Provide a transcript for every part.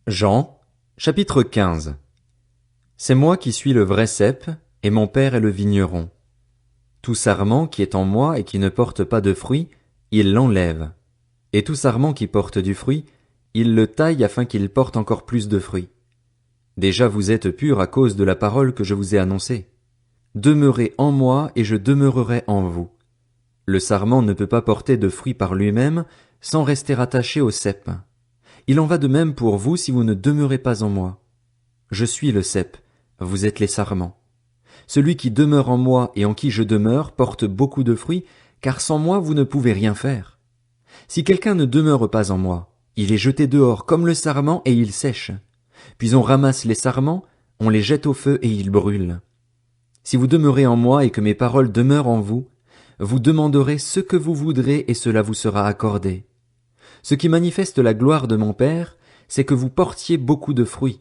Jean, chapitre 15. C'est moi qui suis le vrai cep, et mon père est le vigneron. Tout sarment qui est en moi et qui ne porte pas de fruit, il l'enlève. Et tout sarment qui porte du fruit, il le taille afin qu'il porte encore plus de fruits. Déjà vous êtes purs à cause de la parole que je vous ai annoncée. Demeurez en moi et je demeurerai en vous. Le sarment ne peut pas porter de fruit par lui-même sans rester attaché au cep. Il en va de même pour vous si vous ne demeurez pas en moi. Je suis le cep, vous êtes les sarments. Celui qui demeure en moi et en qui je demeure porte beaucoup de fruits, car sans moi vous ne pouvez rien faire. Si quelqu'un ne demeure pas en moi, il est jeté dehors comme le sarment et il sèche. Puis on ramasse les sarments, on les jette au feu et ils brûlent. Si vous demeurez en moi et que mes paroles demeurent en vous, vous demanderez ce que vous voudrez et cela vous sera accordé. Ce qui manifeste la gloire de mon Père, c'est que vous portiez beaucoup de fruits.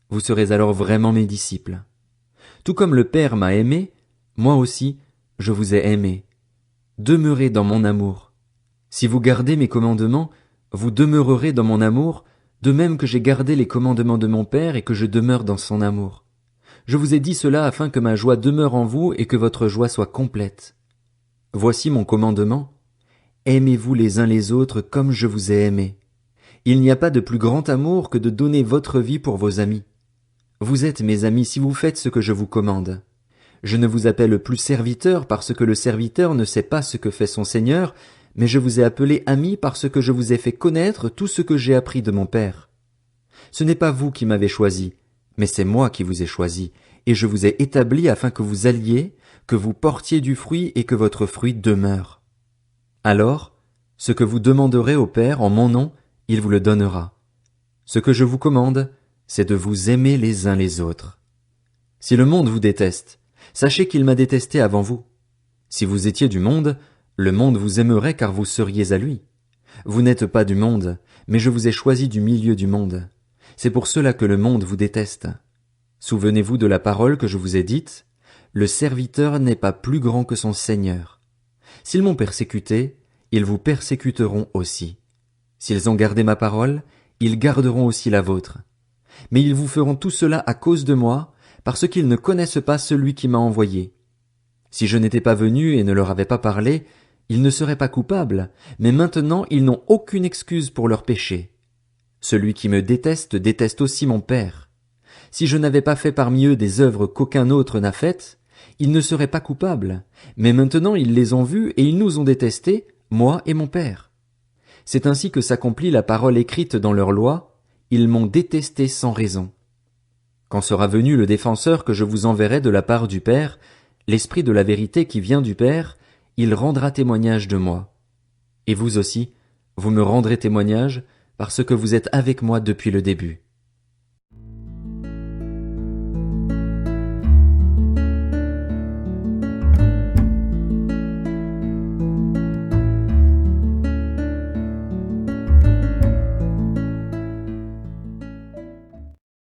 Vous serez alors vraiment mes disciples. Tout comme le Père m'a aimé, moi aussi, je vous ai aimé. Demeurez dans mon amour. Si vous gardez mes commandements, vous demeurerez dans mon amour, de même que j'ai gardé les commandements de mon Père et que je demeure dans son amour. Je vous ai dit cela afin que ma joie demeure en vous et que votre joie soit complète. Voici mon commandement. Aimez-vous les uns les autres comme je vous ai aimé. Il n'y a pas de plus grand amour que de donner votre vie pour vos amis. Vous êtes mes amis si vous faites ce que je vous commande. Je ne vous appelle plus serviteur parce que le serviteur ne sait pas ce que fait son Seigneur, mais je vous ai appelé ami parce que je vous ai fait connaître tout ce que j'ai appris de mon Père. Ce n'est pas vous qui m'avez choisi, mais c'est moi qui vous ai choisi, et je vous ai établi afin que vous alliez, que vous portiez du fruit et que votre fruit demeure. Alors, ce que vous demanderez au Père en mon nom, il vous le donnera. Ce que je vous commande, c'est de vous aimer les uns les autres. Si le monde vous déteste, sachez qu'il m'a détesté avant vous. Si vous étiez du monde, le monde vous aimerait car vous seriez à lui. Vous n'êtes pas du monde, mais je vous ai choisi du milieu du monde. C'est pour cela que le monde vous déteste. Souvenez-vous de la parole que je vous ai dite, le serviteur n'est pas plus grand que son Seigneur. S'ils m'ont persécuté, ils vous persécuteront aussi. S'ils ont gardé ma parole, ils garderont aussi la vôtre. Mais ils vous feront tout cela à cause de moi, parce qu'ils ne connaissent pas celui qui m'a envoyé. Si je n'étais pas venu et ne leur avais pas parlé, ils ne seraient pas coupables, mais maintenant ils n'ont aucune excuse pour leur péché. Celui qui me déteste déteste aussi mon Père. Si je n'avais pas fait parmi eux des œuvres qu'aucun autre n'a faites, ils ne seraient pas coupables, mais maintenant ils les ont vus et ils nous ont détestés, moi et mon Père. C'est ainsi que s'accomplit la parole écrite dans leur loi, ils m'ont détesté sans raison. Quand sera venu le défenseur que je vous enverrai de la part du Père, l'Esprit de la vérité qui vient du Père, il rendra témoignage de moi. Et vous aussi, vous me rendrez témoignage, parce que vous êtes avec moi depuis le début.